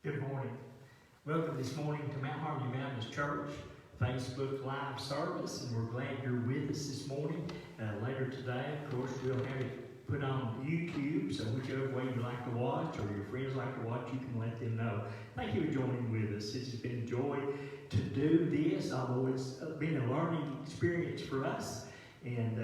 Good morning. Welcome this morning to Mount Harmony Baptist Church Facebook Live service, and we're glad you're with us this morning. Later today, of course, we'll have it put on YouTube, so whichever way you like to watch or your friends like to watch, you can let them know. Thank you for joining with us. It's been a joy to do this, although it's been a learning experience for us, and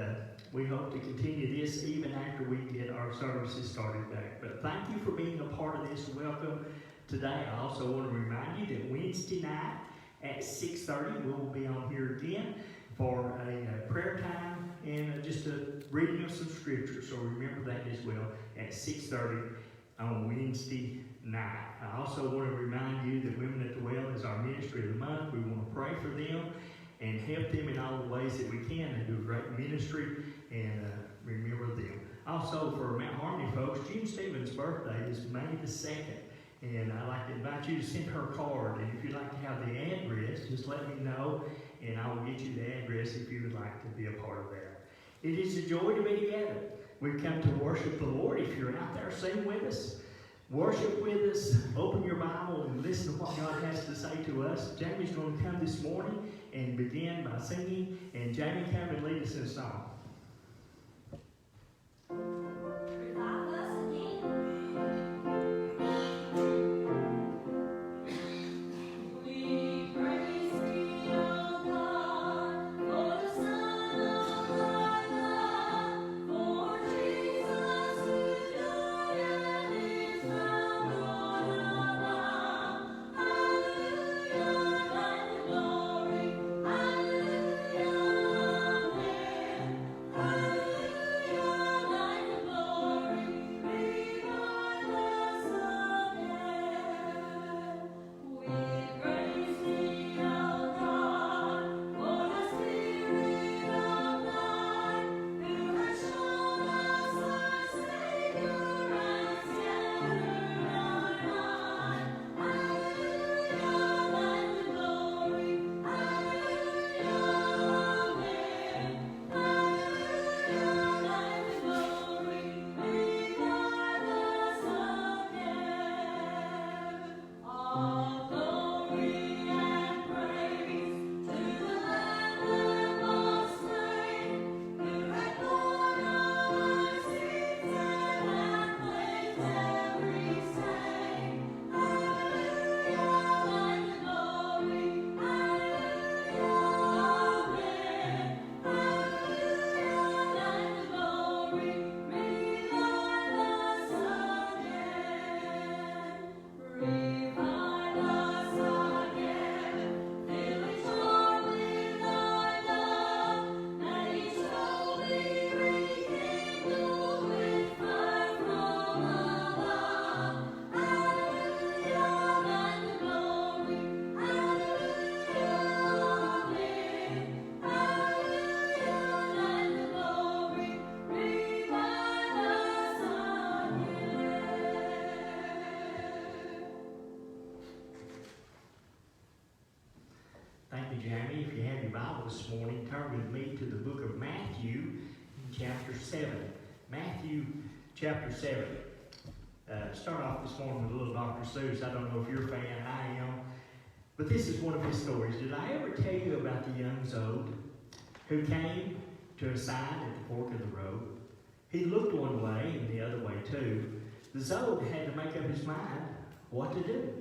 we hope to continue this even after we get our services started back. But thank you for being a part of this. Welcome. Today, I also want to remind you that Wednesday night at 6:30, we will be on here again for a prayer time and just a reading of some scripture. So remember that as well at 6:30 on Wednesday night. I also want to remind you that Women at the Well is our ministry of the month. We want to pray for them and help them in all the ways that we can. They do a great ministry, and remember them. Also, for Mount Harmony folks, June Stevens' birthday is May the 2nd. And I'd like to invite you to send her a card. And if you'd like to have the address, just let me know, and I will get you the address if you would like to be a part of that. It is a joy to be together. We've come to worship the Lord. If you're out there, sing with us. Worship with us. Open your Bible and listen to what God has to say to us. Jamie's going to come this morning and begin by singing. And Jamie, come and lead us in a song. Jamie, if you have your Bible this morning, turn with me to the book of Matthew, chapter 7. Matthew, chapter 7. Start off this morning with a little Dr. Seuss. I don't know if you're a fan, I am. But this is one of his stories. Did I ever tell you about the young Zode who came to a sign at the fork of the road? He looked one way and the other way too. The Zode had to make up his mind what to do.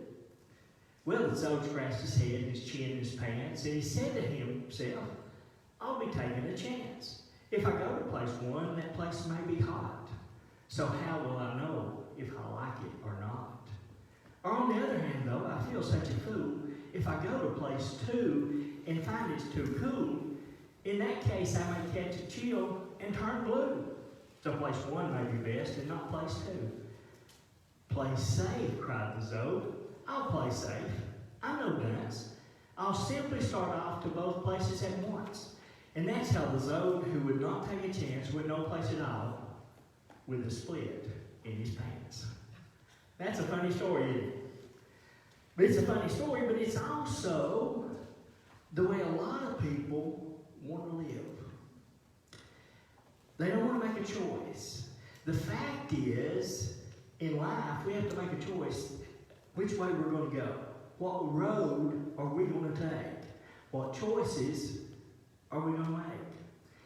Well, the Zode scratched his head, his chin, and his pants, and he said to himself, I'll be taking a chance. If I go to place one, that place may be hot. So how will I know if I like it or not? Or on the other hand, though, I feel such a fool. If I go to place two and find it's too cool, in that case I may catch a chill and turn blue. So place one may be best and not place two. Play safe, cried the Zode. I'll play safe. I'm no dunce. I'll simply start off to both places at once. And that's how the Zode who would not take a chance went no place at all with a split in his pants. That's a funny story, isn't it? But it's a funny story, but it's also the way a lot of people want to live. They don't want to make a choice. The fact is, in life, we have to make a choice. which way we're going to go. What road are we going to take? What choices are we going to make?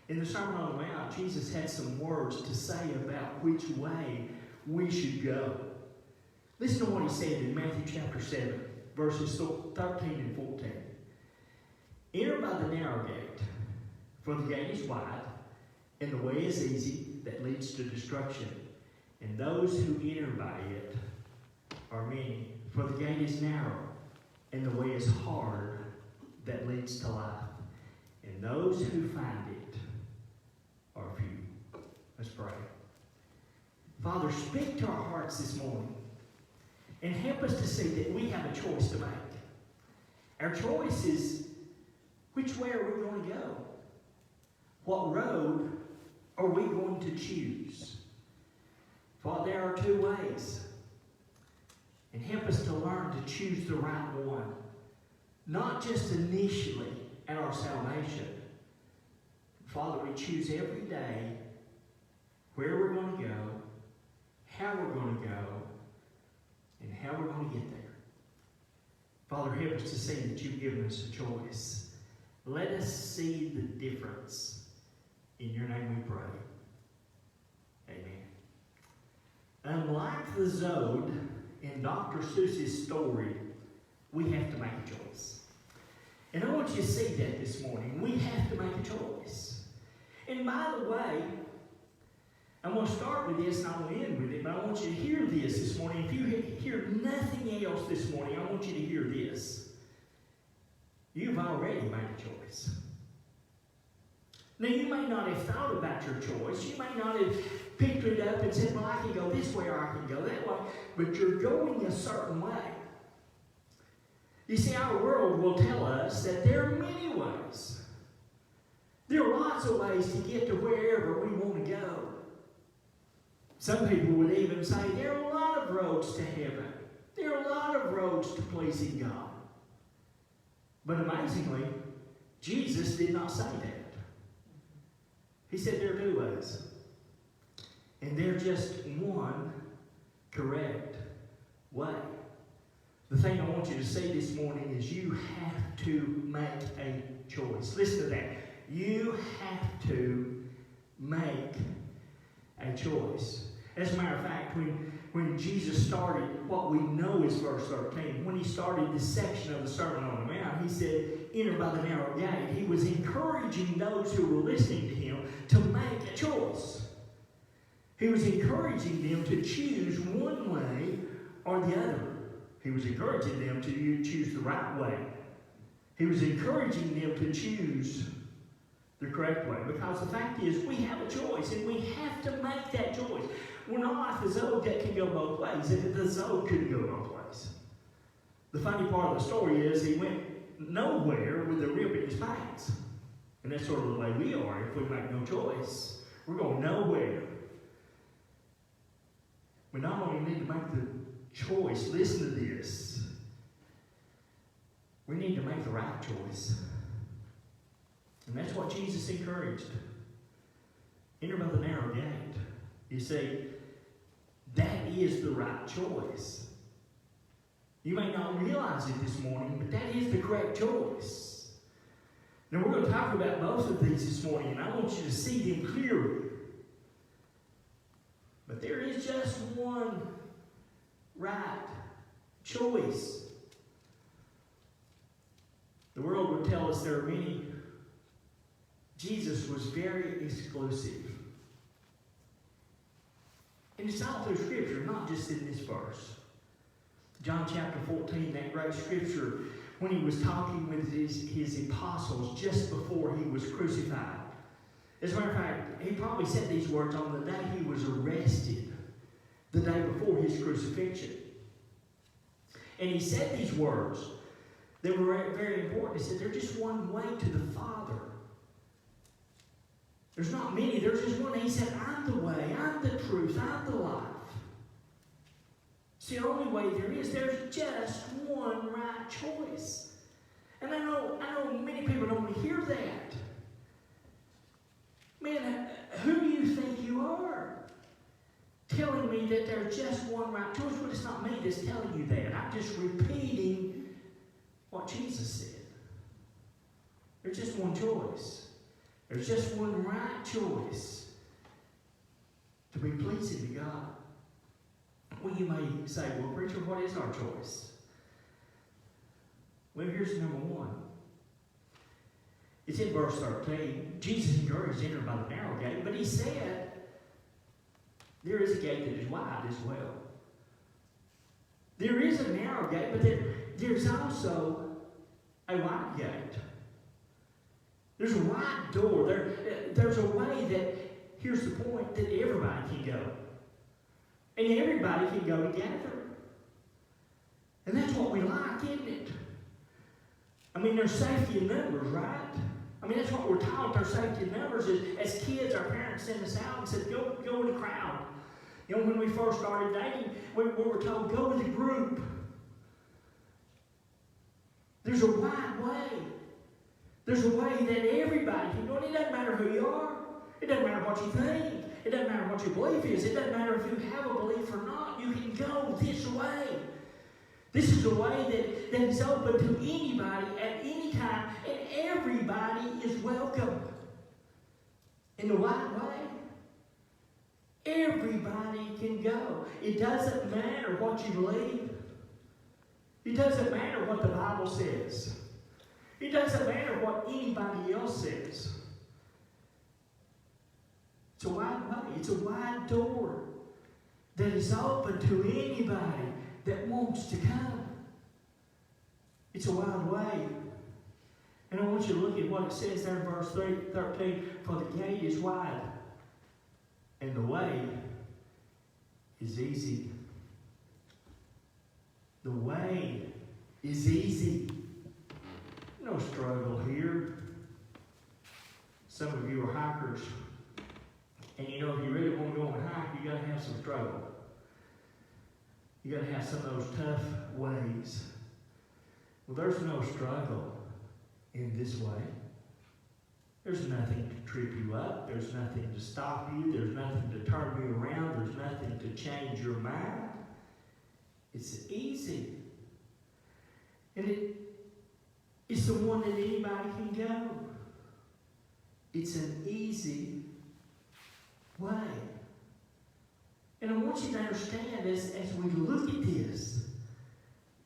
In the Sermon on the Mount, Jesus had some words to say about which way we should go. Listen to what he said in Matthew chapter 7, verses 13 and 14. Enter by the narrow gate, for the gate is wide, and the way is easy that leads to destruction. And those who enter by it are many. For the gate is narrow, and the way is hard that leads to life. And those who find it are few. Let's pray. Father, speak to our hearts this morning and help us to see that we have a choice to make. Our choice is, which way are we going to go? What road are we going to choose? For there are two ways. And help us to learn to choose the right one. Not just initially at our salvation. Father, we choose every day where we're going to go, how we're going to go, and how we're going to get there. Father, help us to see that you've given us a choice. Let us see the difference. In your name we pray. Amen. Unlike the Zode in Dr. Seuss's story, we have to make a choice. And I want you to see that this morning. We have to make a choice. And by the way, I'm going to start with this and I will end with it, but I want you to hear this morning. If you hear nothing else this morning, I want you to hear this. You've already made a choice. Now, you may not have thought about your choice. You may not have picked it up and said, well, I can go this way or I can go that way. But you're going a certain way. You see, our world will tell us that there are many ways. There are lots of ways to get to wherever we want to go. Some people would even say there are a lot of roads to heaven. There are a lot of roads to pleasing God. But amazingly, Jesus did not say that. He said there are two ways. And they're just one correct way. The thing I want you to see this morning is you have to make a choice. Listen to that. You have to make a choice. As a matter of fact, when Jesus started what we know is verse 13, when he started this section of the Sermon on the Mount, he said, enter by the narrow gate. He was encouraging those who were listening to him to make a choice. He was encouraging them to choose one way or the other. He was encouraging them to choose the right way. He was encouraging them to choose the correct way. Because the fact is, we have a choice, and we have to make that choice. We're not like the Zode that can go both ways. The Zode couldn't go both ways. The funny part of the story is he went nowhere with a rip in his pants. And that's sort of the way we are if we make no choice. We're going nowhere. We not only need to make the choice, listen to this, we need to make the right choice. And that's what Jesus encouraged. Enter by the narrow gate. You see, that is the right choice. You may not realize it this morning, but that is the correct choice. Now, we're going to talk about both of these this morning, and I want you to see them clearly. But there is just one right choice. The world would tell us there are many. Jesus was very exclusive. And it's all through Scripture, not just in this verse. John chapter 14, that great Scripture, when he was talking with his apostles just before he was crucified. As a matter of fact, he probably said these words on the day he was arrested, the day before his crucifixion. And he said these words that were very important. He said, there's just one way to the Father. There's not many, there's just one. He said, I'm the way, I'm the truth, I'm the life. It's the only way there is. There's just one right choice. And I know many people don't want to hear that. Man, who do you think you are? Telling me that there's just one right choice? Well, it's not me. that's telling you that. I'm just repeating what Jesus said. There's just one choice. There's just one right choice to be pleasing to God. Well, you may say, well, preacher, what is our choice? Well, here's number one. It's in verse 13. Jesus encouraged enter by the narrow gate, but he said, there is a gate that is wide as well. There is a narrow gate, but there's also a wide gate. There's a wide door. There's a way that, here's the point, that everybody can go. And everybody can go together. And that's what we like, isn't it? I mean, there's safety in numbers, right? I mean, that's what we're taught. There's safety in numbers. As kids, our parents sent us out and said, go with the crowd. You know, when we first started dating, we were told, go with a group. There's a wide way. There's a way that everybody can go. And it doesn't matter who you are. It doesn't matter what you think. It doesn't matter what your belief is. It doesn't matter if you have a belief or not. You can go this way. This is a way that is open to anybody at any time, and everybody is welcome. In the wide way, everybody can go. It doesn't matter what you believe. It doesn't matter what the Bible says. It doesn't matter what anybody else says. It's a wide way. It's a wide door that is open to anybody that wants to come. It's a wide way. And I want you to look at what it says there in verse 13. For the gate is wide, and the way is easy. The way is easy. No struggle here. Some of you are hikers. And you know, if you really want to go on a hike, you got to have some struggle. You got to have some of those tough ways. Well, there's no struggle in this way. There's nothing to trip you up. There's nothing to stop you. There's nothing to turn you around. There's nothing to change your mind. It's easy. And it's the one that anybody can go. It's an easy way. And I want you to understand as we look at this,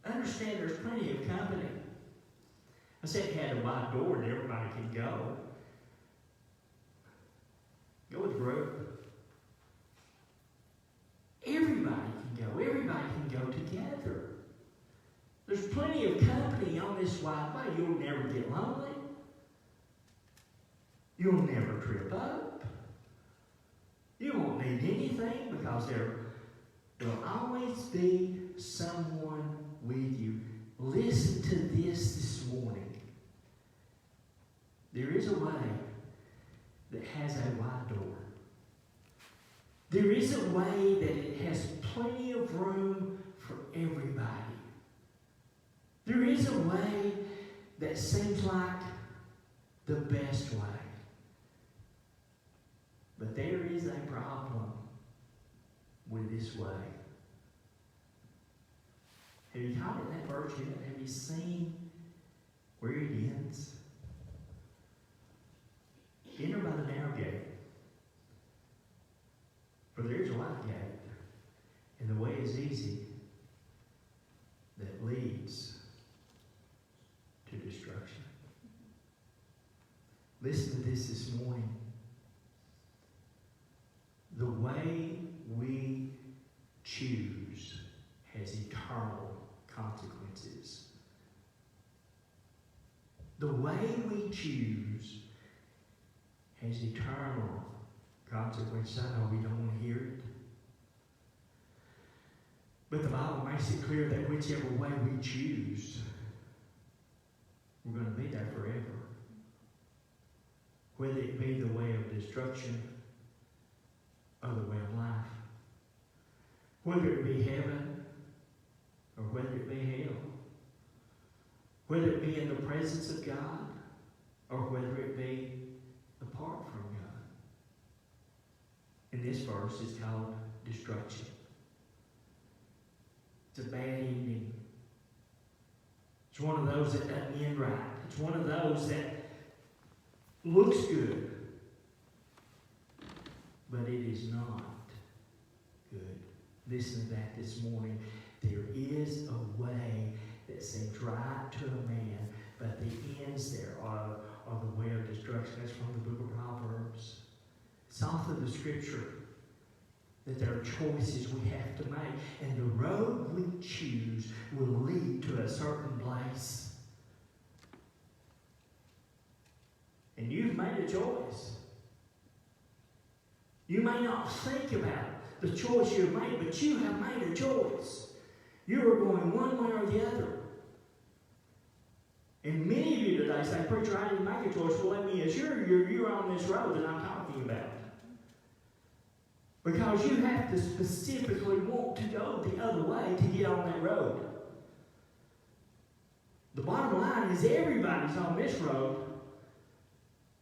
understand there's plenty of company. I said it had a wide door and everybody can go. Go with the group. Everybody can go. Everybody can go together. There's plenty of company on this wide way. You'll never get lonely. You'll never trip up. You won't need anything because there will always be someone with you. Listen to this morning. There is a way that has a wide door. There is a way that it has plenty of room for everybody. There is a way that seems like the best way. But there is a problem with this way. Have you caught it in that verse yet? Have you seen where it ends? Enter by the narrow gate. For there is a wide gate, and the way is easy that leads to destruction. Listen to this morning. The way we choose has eternal consequences. The way we choose has eternal consequences. I know we don't want to hear it. But the Bible makes it clear that whichever way we choose, we're going to be there forever. Whether it be the way of destruction or the way of life. Whether it be heaven or whether it be hell. Whether it be in the presence of God or whether it be apart from God. In this verse, it's called destruction. It's a bad ending. It's one of those that doesn't end right. It's one of those that looks good, but it is not good. Listen to that this morning. There is a way that seems right to a man, but the ends there are the way of destruction. That's from the book of Proverbs. It's also the scripture that there are choices we have to make, and the road we choose will lead to a certain place. And you've made a choice. You may not think about the choice you've made, but you have made a choice. You are going one way or the other. And many of you today say, "Preacher, I didn't make a choice." Well, let me assure you, you're on this road that I'm talking about. Because you have to specifically want to go the other way to get on that road. The bottom line is everybody's on this road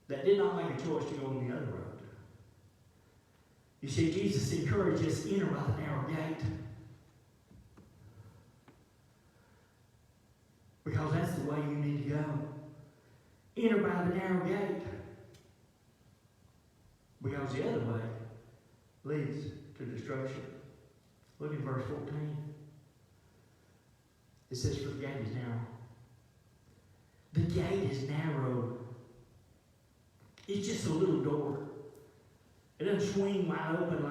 that did not make a choice to go on the other road. You see, Jesus encouraged us to enter by the narrow gate. Because that's the way you need to go. Enter by the narrow gate. Because the other way leads to destruction. Look at verse 14. It says, "For the gate is narrow." The gate is narrow. It's just a little door. It doesn't swing wide open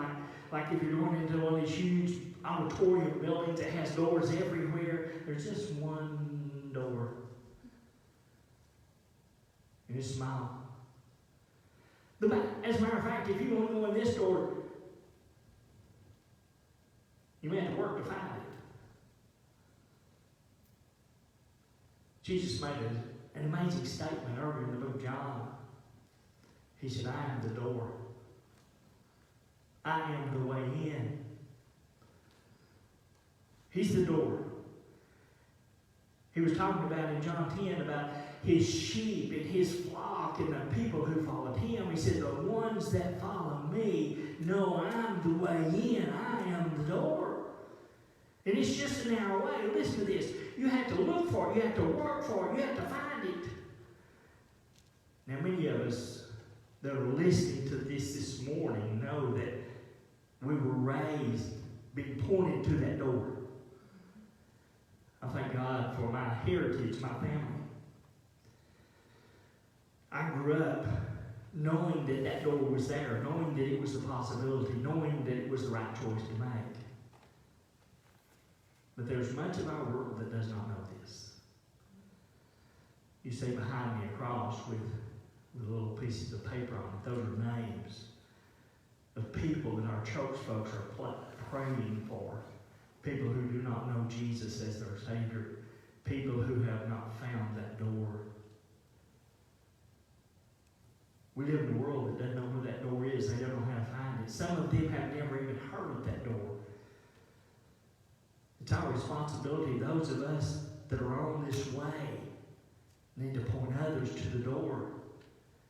like if you're going into one of these huge auditorium buildings that has doors everywhere. There's just one door. And it's small. As a matter of fact, if you want to go in this door, you may have to work to find it. Jesus made an amazing statement earlier in the book of John. He said, "I am the door. I am the way in." He's the door. He was talking about in John 10 about his sheep and his flock and the people who followed him. He said, "The ones that follow me know I'm the way in. I am the door." And it's just a narrow way. Listen to this. You have to look for it. You have to work for it. You have to find it. Now, many of us that are listening to this morning know that we were raised, being pointed to that door. I thank God for my heritage, my family. I grew up knowing that that door was there, knowing that it was a possibility, knowing that it was the right choice to make. But there's much of our world that does not know this. You see behind me a cross with little pieces of paper on it. Those are names of people that our church folks are praying for. People who do not know Jesus as their Savior. People who have not found that door. We live in a world that doesn't know where that door is. They don't know how to find it. Some of them have never even heard of that door. It's our responsibility, those of us that are on this way, need to point others to the door.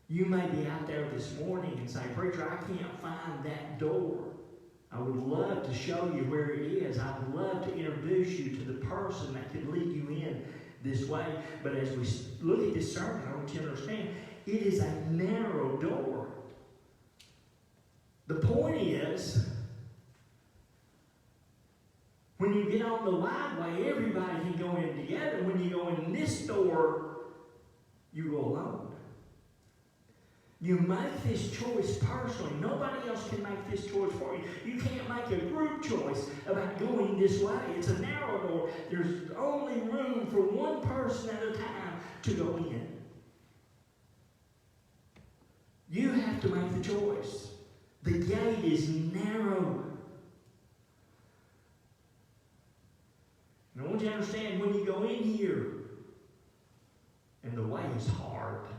You may be out there this morning and say, "Preacher, I can't find that door. I would love to show you where it is. I would love to introduce you to the person that could lead you in this way." But as we look at this sermon, I want you to understand, it is a narrow door. The point is, when you get on the wide way, everybody can go in together. When you go in this door, you go alone. You make this choice personally. Nobody else can make this choice for you. You can't make a group choice about going this way. It's a narrow door. There's only room for one person at a time to go in. You have to make the choice. The gate is narrow. And I want you to understand, when you go in here, and the way is hard,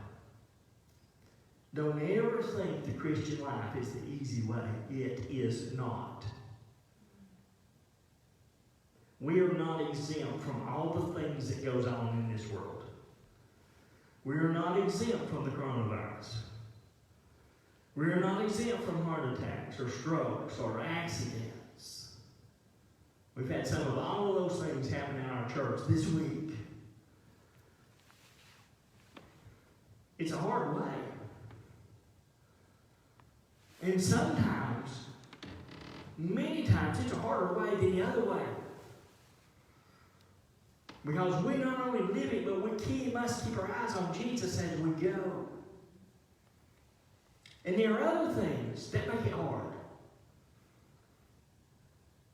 don't ever think the Christian life is the easy way. It is not. We are not exempt from all the things that goes on in this world. We are not exempt from the coronavirus. We are not exempt from heart attacks or strokes or accidents. We've had some of all of those things happen in our church this week. It's a hard way. And sometimes, many times, it's a harder way than the other way. Because we not only live it, but we must keep our eyes on Jesus as we go. And there are other things that make it hard.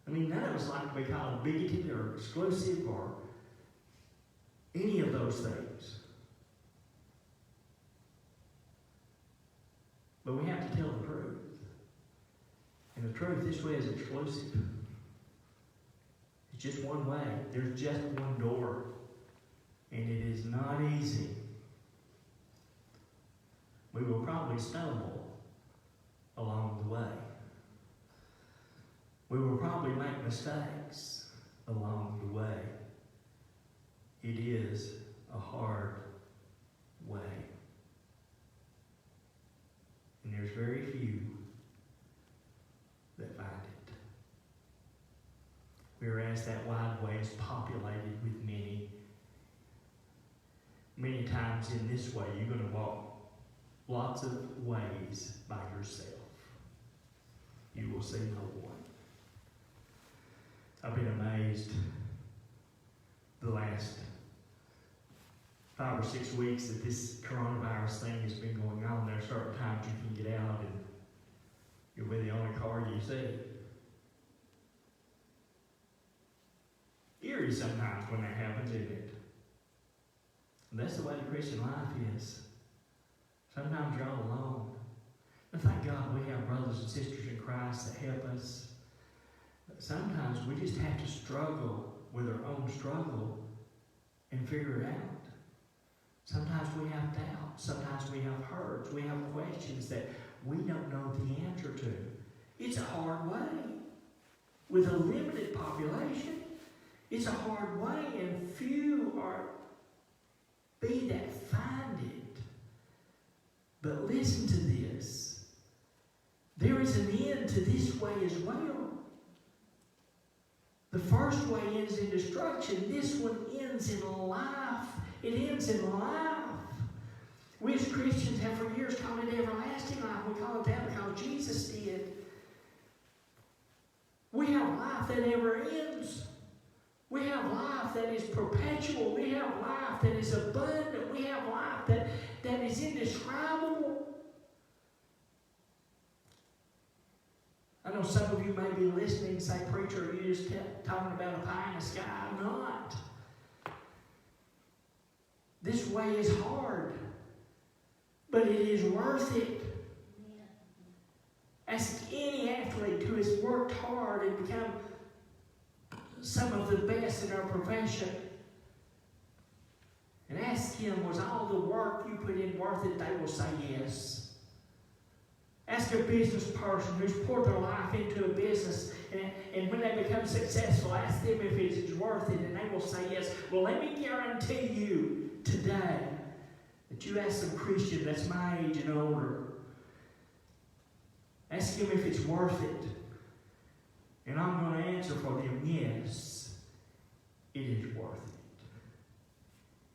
I mean, none of us like to be called bigoted or exclusive or any of those things. But we have to tell the truth. And the truth this way is exclusive. It's just one way. There's just one door. And it is not easy. We will probably stumble along the way. We will probably make mistakes along the way. It is a hard way. And there's very few that find it. Whereas that wide way is populated with many. Many times in this way, you're going to walk lots of ways by yourself. You will see no one. I've been amazed the last 5 or 6 weeks that this coronavirus thing has been going on. There are certain times you can get out and you'll be the only car you see. Eerie sometimes when that happens, isn't it? And that's the way the Christian life is. Sometimes you're all alone. And thank God we have brothers and sisters in Christ that help us. But sometimes we just have to struggle with our own struggle and figure it out. Sometimes we have doubt. Sometimes we have hurts. We have questions that we don't know the answer to. It's a hard way. With a limited population, it's a hard way, and few are be that find it. But listen to this. There is an end to this way as well. The first way ends in destruction. This one ends in life. It ends in life. We as Christians have for years called it everlasting life. We call it that because Jesus did. We have life that never ends. We have life that is perpetual. We have life that is abundant. We have life that is indescribable. I know some of you may be listening and say, "Preacher, are you just talking about a pie in the sky?" I'm not. This way is hard, but it is worth it. Ask any athlete who has worked hard and become some of the best in our profession, and ask him, was all the work you put in worth it? They will say yes. Ask a business person who's poured their life into a business, and when they become successful, ask them if it is worth it, and they will say yes. Well, let me guarantee you today that you ask some Christian that's my age and older, ask him if it's worth it. And I'm going to answer for them, yes, it is worth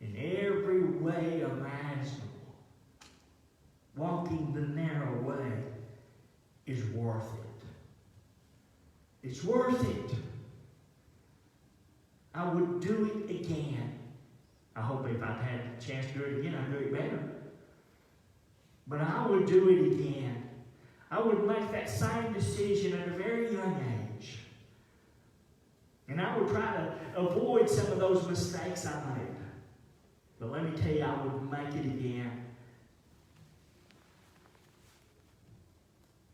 it. In every way imaginable, walking the narrow way is worth it. It's worth it. I would do it again. I hope if I'd had a chance to do it again, I'd do it better. But I would do it again. I would make that same decision at a very young age. And I would try to avoid some of those mistakes I made. But let me tell you, I would make it again.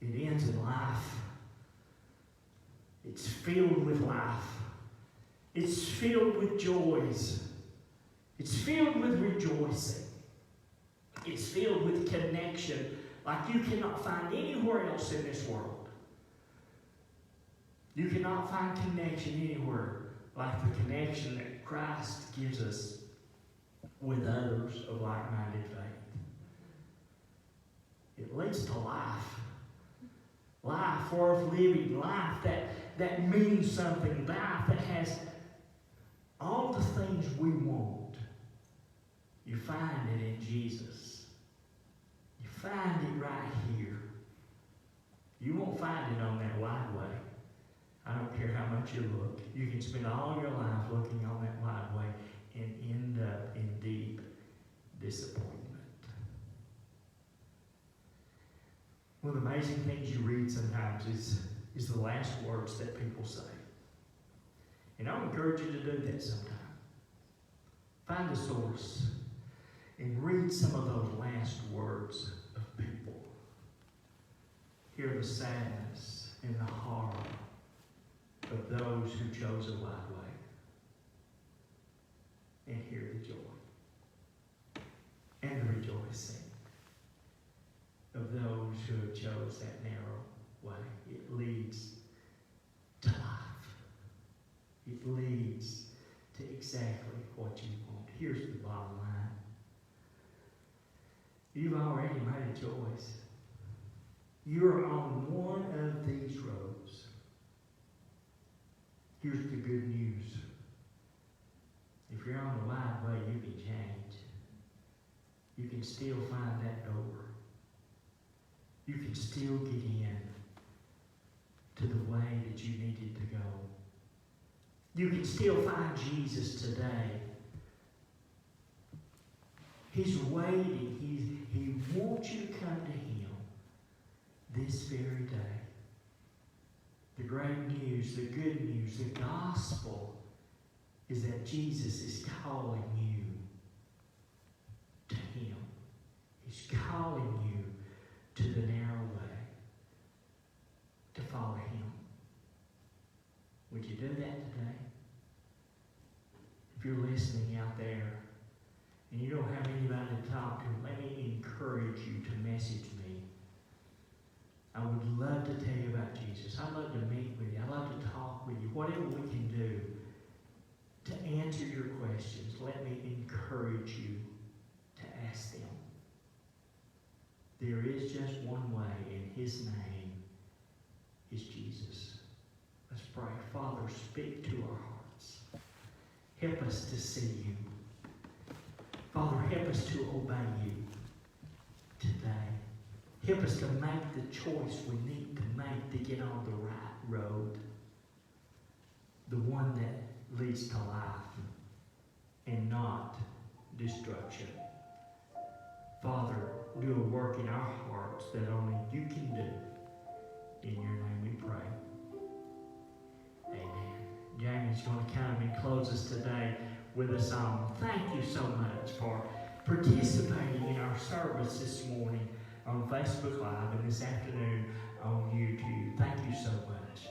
It ends in life. It's filled with life. It's filled with joys. It's filled with rejoicing. It's filled with connection like you cannot find anywhere else in this world. You cannot find connection anywhere like the connection that Christ gives us with others of like-minded faith. It leads to life. Life worth living. Life that means something, life that has all the things we want. You find it in Jesus. You find it right here. You won't find it on that wide way. I don't care how much you look. You can spend all your life looking on that wide way and end up in deep disappointment. One of the amazing things you read sometimes is the last words that people say. And I'll encourage you to do that sometime. Find a source and read some of those last words of people. Hear the sadness and the horror of those who chose a wide way. And hear the joy and the rejoicing of those who have chose that narrow way. It leads to life. It leads to exactly what you want. Here's the bottom line. You've already made a choice. You're on one of these roads. Here's the good news. If you're on the wide way, you can change. You can still find that door. You can still get in to the way that you needed to go. You can still find Jesus today. He's waiting. He wants you to come to Him this very day. The great news, the good news, the gospel is that Jesus is calling you to Him. He's calling you to the narrow way, to follow Him. Would you do that today? If you're listening out there and you don't have anybody to talk to, let me encourage you to message me. I would love to tell you about Jesus. I'd love to meet with you. I'd love to talk with you. Whatever we can do to answer your questions, let me encourage you to ask them. There is just one way, and His name is Jesus. Let's pray. Father, speak to our hearts. Help us to see You. Father, help us to obey You today. Help us to make the choice we need to make to get on the right road. The one that leads to life and not destruction. Father, do a work in our hearts that only You can do. In Your name we pray. Amen. Jamie's going to come and close us today with a song. Thank you so much for participating in our service this morning on Facebook Live and this afternoon on YouTube. Thank you so much.